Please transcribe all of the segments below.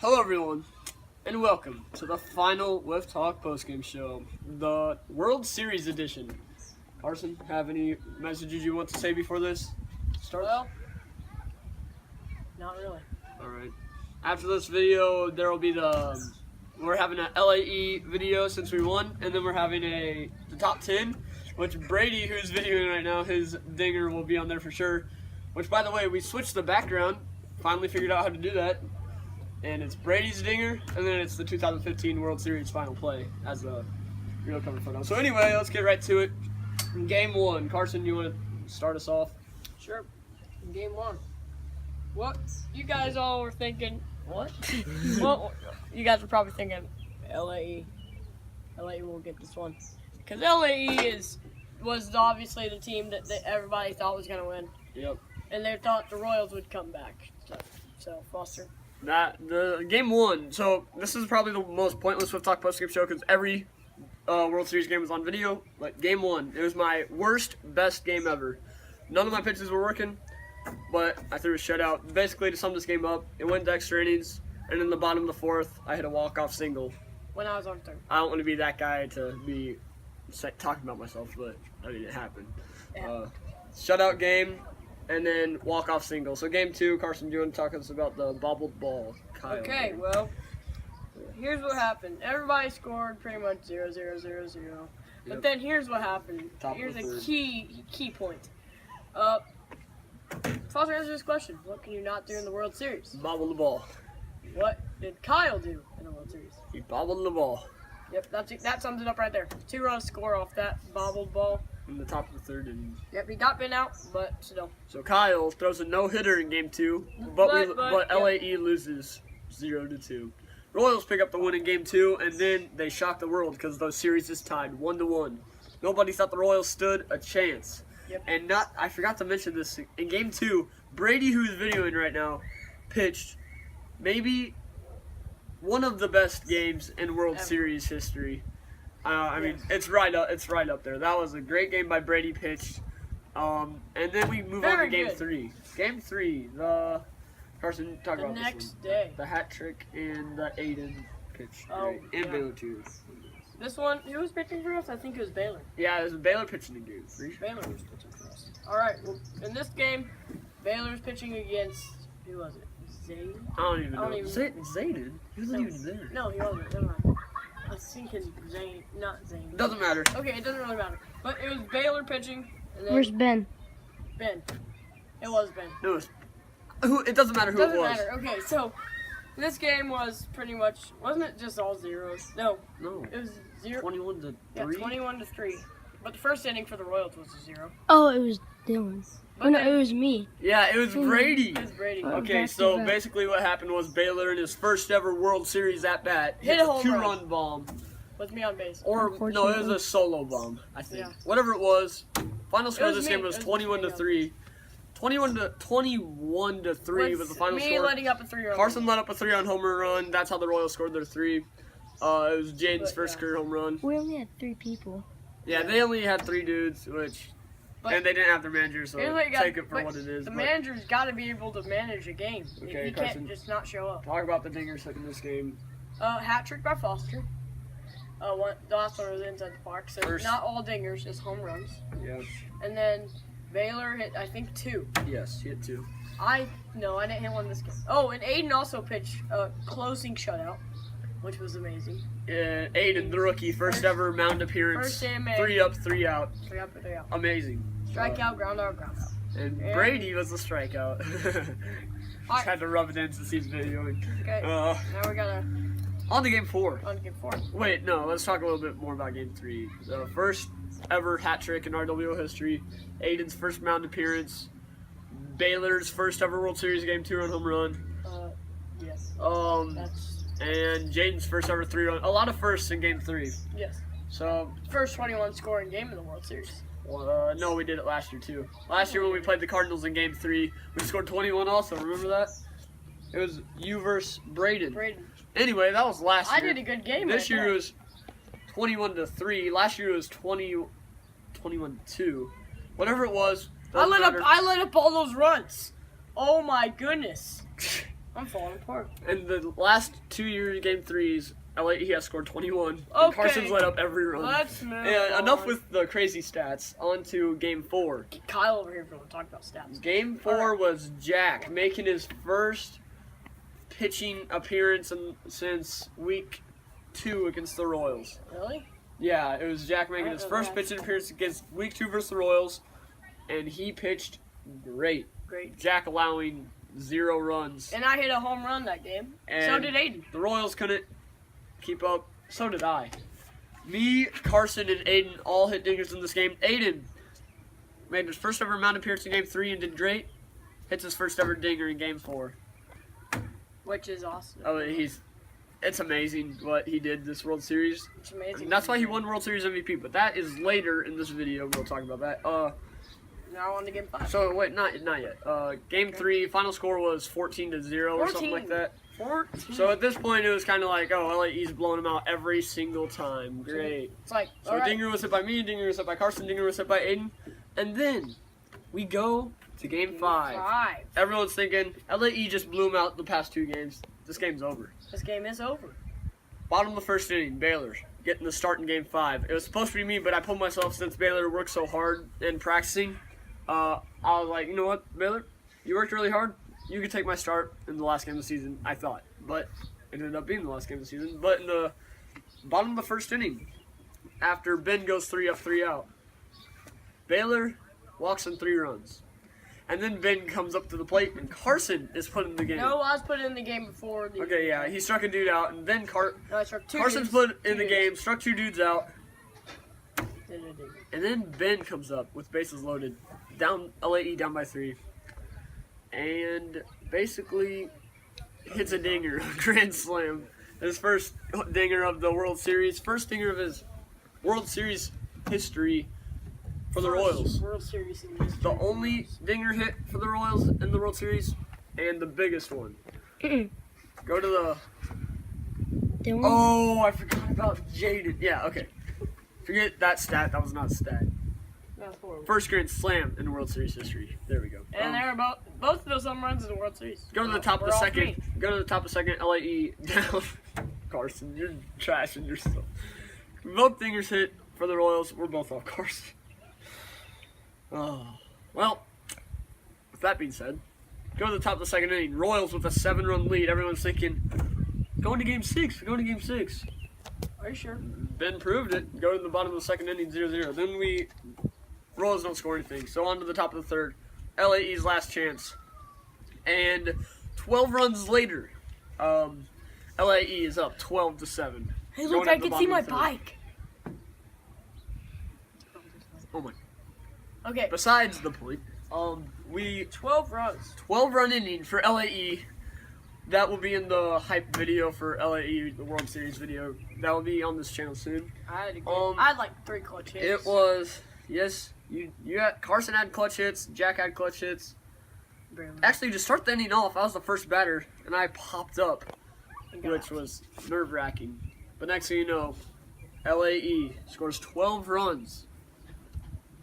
Hello everyone, and welcome to the final Wiff Talk postgame show, the World Series edition. Carson, have any messages you want to say before this starts? Well, not really. Alright. After this video, there will be we're having an LAE video since we won, and then we're having the top 10, which Brady, who's videoing right now, his dinger will be on there for sure. Which, by the way, we switched the background, finally figured out how to do that. And it's Brady's dinger, and then it's the 2015 World Series final play as the real cover photo. So anyway, let's get right to it. Game 1. Carson, you want to start us off? Sure. Game 1. What you guys all were thinking? What? Well, you guys were probably thinking LAE. LAE will get this one because LAE was obviously the team that everybody thought was gonna win. Yep. And they thought the Royals would come back. So Foster. The game 1. So this is probably the most pointless Wiff Talk postgame show because every World Series game was on video. But game 1, it was my worst, best game ever. None of my pitches were working, but I threw a shutout. Basically, to sum this game up, it went to extra innings, and in the bottom of the 4th, I hit a walk-off single. When I was on third. I don't want to be that guy to be talking about myself, but I mean, it happened. Yeah. Shutout game. And then walk-off single. So game 2, Carson, do you want to talk to us about the bobbled ball? Kyle. Okay, well, here's what happened. Everybody scored pretty much 0-0-0-0. But Yep. then here's what happened. Top Here's of the a third. key point. Foster, answer this question. What can you not do in the World Series? Bobble the ball. What did Kyle do in the World Series? He bobbled the ball Yep, that sums it up right there. 2-run score off that bobbled ball. in the top of the 3rd inning. Yep, he got been out, but still. So Kyle throws a no-hitter in game 2, but But, LAE loses 0-2. Royals pick up the win in game 2, and then they shock the world because the series is tied 1-1. Nobody thought the Royals stood a chance. Yep. And I forgot to mention this, in game 2, Brady, who's videoing right now, pitched maybe one of the best games in World Ever. Series history. I mean, it's right up there. That was a great game by Brady pitched. And then we move on Very to game good. 3. Game 3, Carson, talk The about this next one. day. The hat trick and the Aiden pitch. Oh, Right? And yeah. Baylor too. This one, who was pitching for us? I think it was Baylor. Yeah, it was Baylor pitching in game 3. Baylor was pitching for us. All right, well, in this game, Baylor's pitching against, who was it? Zane? I don't even know. don't even- Zayden? He wasn't No. even there. No, he wasn't. Never mind. I was thinking Zane, not Zane. Doesn't matter. Okay, it doesn't really matter. But it was Baylor pitching, and then Where's Ben? Ben. It was Ben. It was. It doesn't matter who Doesn't it was. matter. Okay, so this game was pretty much, wasn't it just all zeros? No, No. it was 0. 21 to 3. Yeah, 21-3. But the first inning for the Royals was a 0. Oh, it was Dylan. But Oh no, then- it was me. Yeah, it was Brady. It was Brady. Oh. Okay, Back to so back. basically what happened was Baylor in his first ever World Series at bat Hit hit a home 2-run bomb. With me on base. Or no, it was Unfortunately. a solo bomb, I think. Yeah. Whatever it was. Final score of was this me. game was It was 21 to me. 3. 21 to 3 With was the final me score. letting up a 3-run. Carson let up a 3-run homer run. That's how the Royals scored their 3. It was Jaden's But, first yeah. career home run. We only had 3 people. Yeah, they only had 3 dudes, But- and they didn't have their manager, so Here's what you got- take it for but what it is. The but manager's got to be able to manage a game. Okay, He Carson. can't just not show up. Talk about the dingers in this game. Hat trick by Foster. The last one was inside the park, so First- not all dingers, just home runs. Yeah. And then Baylor hit, I think, 2. Yes, he hit 2. I didn't hit one this game. Oh, and Aiden also pitched a closing shutout, which was amazing. Aiden, the rookie, first ever mound appearance. First day of May. 3 up, 3 out. 3 up, 3 out. Amazing. Strikeout, ground out, ground out. And Yeah. Brady was the strikeout. Just had to rub it in since he's videoing. Okay, Uh, now we're gonna on to game 4. on to game 4. Wait, no, let's talk a little bit more about game 3. The first ever hat trick in RWO history. Aiden's first mound appearance. Baylor's first ever World Series game 2-run home run. Yes. That's, And Jaden's first ever 3-run. A lot of firsts in game 3. yes. So, First 21 scoring game in the World Series. no, we did it last year too. Last year when we played the Cardinals in game 3, we scored 21 also. Remember that? It was you versus Braden. Braden. Anyway, that was last year. I did a good game. This right year there. it was 21 to 3. Last year it was 21 to 2. Whatever it was. I doesn't matter. let up all those runs. Oh my goodness. I'm falling apart. In the last 2 years, game threes, LAE has scored 21. Okay. And Carson's led up every run. Let's move And on. enough with the crazy stats. On to game 4. Kyle over here if you want to talk about stats. Game 4 was Jack making his first pitching appearance since week 2 against the Royals. Really? Yeah, it was Jack making I his know first that. pitching appearance against week 2 versus the Royals, and he pitched great. Great. Jack allowing 0 runs. And I hit a home run that game. So And did Aiden. The Royals couldn't keep up. So did I. Me, Carson, and Aiden all hit dingers in this game. Aiden made his first ever mound appearance in game 3 and did great. Hits his first ever dinger in game 4. Which is awesome. Oh, it's amazing what he did this World Series. It's amazing. And that's why he won World Series MVP. But that is later in this video. We'll talk about that. Now on to game 5. So wait, not yet. Game 3, final score was 14-0 or something 14. like that. 14. So at this point, it was kind of like, oh, LAE's blowing him out every single time. Great. It's like, So alright. Dinger was hit by me, Dinger was hit by Carson, Dinger was hit by Aiden. And then we go to game 5. Everyone's thinking, LAE just blew him out the past 2 games. This game's over. This game is over. Bottom of the first inning, Baylor getting the start in game 5. It was supposed to be me, but I pulled myself since Baylor worked so hard in practicing. I was like, you know what, Baylor? You worked really hard. You could take my start in the last game of the season, I thought. But it ended up being the last game of the season. But in the bottom of the first inning, after Ben goes 3 up, 3 out, Baylor walks in 3 runs. And then Ben comes up to the plate, and Carson is put in the game. No, I was put in the game before. Okay, yeah, he struck a dude out, and then No, I struck 2 Carson's dudes. put in the game, struck 2 dudes out, Did. and then Ben comes up with bases loaded, down LAE down by 3, and basically hits a dinger, a grand slam, his first dinger of the World Series, first dinger of his World Series history for the Royals. World Series in history. The only dinger hit for the Royals in the World Series, and the biggest one. Go to the. Dylan? Oh, I forgot about Jaden. Yeah, okay. Forget that stat. That was not a stat. That's horrible. First grand slam in World Series history. There we go. And they're both of those home runs in the World Series. Go to the top of We're the all second. three. Go to the top of second. LAE down. Carson, you're trashing yourself. Both dingers hit for the Royals. We're both off Carson. Oh, well. With that being said, go to the top of the second inning. Royals with a 7-run lead. Everyone's thinking, going to game 6. We're going to game 6. Are you sure? Ben proved it. Go to the bottom of the second inning, 0-0. Then Royals don't score anything. So on to the top of the third. LAE's last chance. And 12 runs later, LAE is up 12-7. Hey, Going look, up I the can bottom see my of the third. bike. Oh my. Okay, Besides the point, 12 runs. 12-run inning for LAE. That will be in the hype video for LAE, the World Series video. That will be on this channel soon. I had, I had like 3 clutch hits. It was, yes, you had, Carson had clutch hits, Jack had clutch hits. Barely. Actually, to start the inning off, I was the first batter, and I popped up, And got which out. was nerve-wracking. But next thing you know, LAE scores 12 runs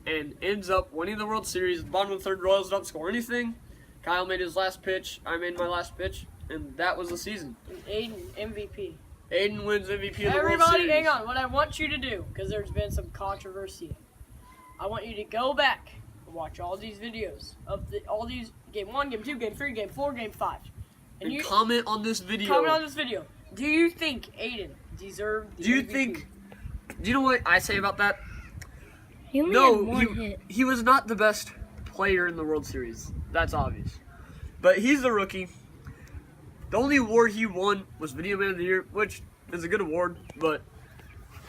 and ends up winning the World Series. Bottom of the third, Royals don't score anything. Kyle made his last pitch, I made my last pitch, and that was the season. And Aiden, MVP. Aiden wins MVP of the World Everybody, Series. hang on. What I want you to do, because there's been some controversy, I want you to go back and watch all these videos of all these game 1, game 2, game 3, game 4, game 5. And you comment on this video. comment on this video. Do you think Aiden deserved the Do you MVP? think? Do you know what I say about that? He only No, had one hit. he was not the best player in the World Series. That's obvious. But he's the rookie. The only award he won was Video Man of the Year, which is a good award, but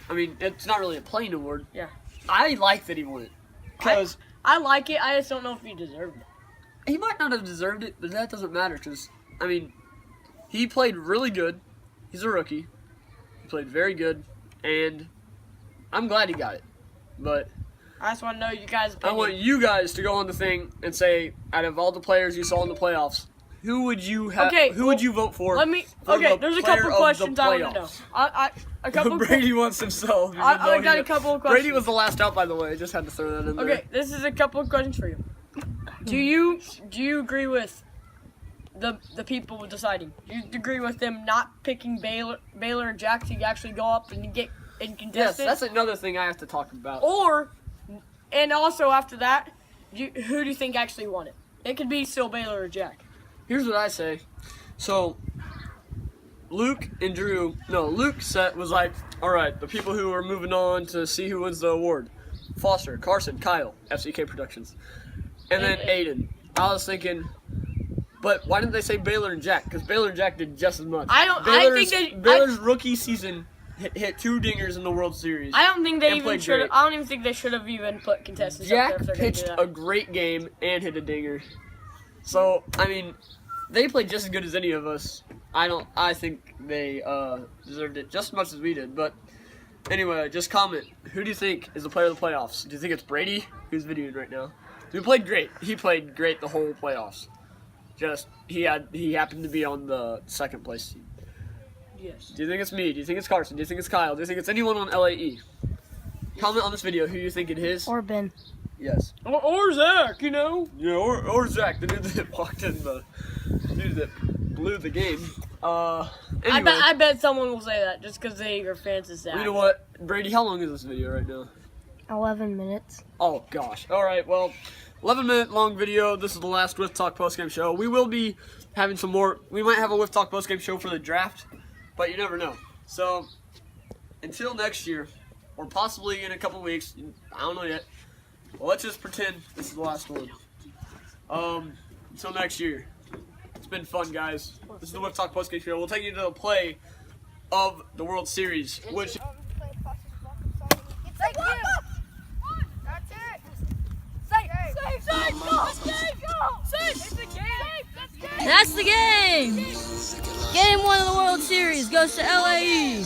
I mean, it's not really a playing award. Yeah. I like that he won it because I like it. I just don't know if he deserved it. he might not have deserved it, but that doesn't matter because I mean, he played really good. He's a rookie. He played very good, and I'm glad he got it. But I just want to know you guys' I opinion. want you guys to go on the thing and say, out of all the players you saw in the playoffs, who would you have? Okay, who would you vote for? Let me. for Okay, the there's a player couple of questions the I want to know. playoffs? A couple. Brady wants himself. even I though got he- a couple of questions. Brady was the last out, by the way. I just had to throw that in there. Okay, this is a couple of questions for you. Do you agree with the people deciding? Do you agree with them not picking Baylor and Jack to actually go up and get in contested? Yes, that's another thing I have to talk about. And also after that, who do you think actually won it? It could be still Baylor or Jack. Here's what I say. So, Luke was like, all right, the people who are moving on to see who wins the award. Foster, Carson, Kyle, FCK Productions. And then Aiden. I was thinking, but why didn't they say Baylor and Jack? Because Baylor and Jack did just as much. Baylor's rookie season hit 2 dingers in the World Series. I don't think they even should. I don't even think they should have even put contestants Jack up there if they're pitched gonna do that. a great game and hit a dinger. So I mean, they played just as good as any of us. I think they deserved it just as much as we did. But anyway, just comment. Who do you think is the player of the playoffs? Do you think it's Brady, who's videoing right now? He played great. He played great the whole playoffs. Just he happened to be on the second place team. Yes. Do you think it's me? Do you think it's Carson? Do you think it's Kyle? Do you think it's anyone on LAE? Comment on this video who you think it is. Or Ben. Yes. Or Zach, you know. Yeah, or Zach, the dude that walked in the dude that blew the game. Anyway, I bet someone will say that just because they are fans of Zach. you know what, Brady? How long is this video right now? 11 minutes. Oh gosh. All right. Well, 11-minute long video. This is the last Wiff Talk postgame show. We will be having some more. We might have a Wiff Talk postgame show for the draft, but you never know. So until next year, or possibly in a couple weeks, I don't know yet. Well, let's just pretend this is the last one. Until next year. It's been fun, guys. This is the Wiff Talk postgame show. We'll take you to the play of the World Series, which. Thank you. That's it. Safe, go. Safe. It's a game. That's the game! Game 1 of the World Series goes to LAE.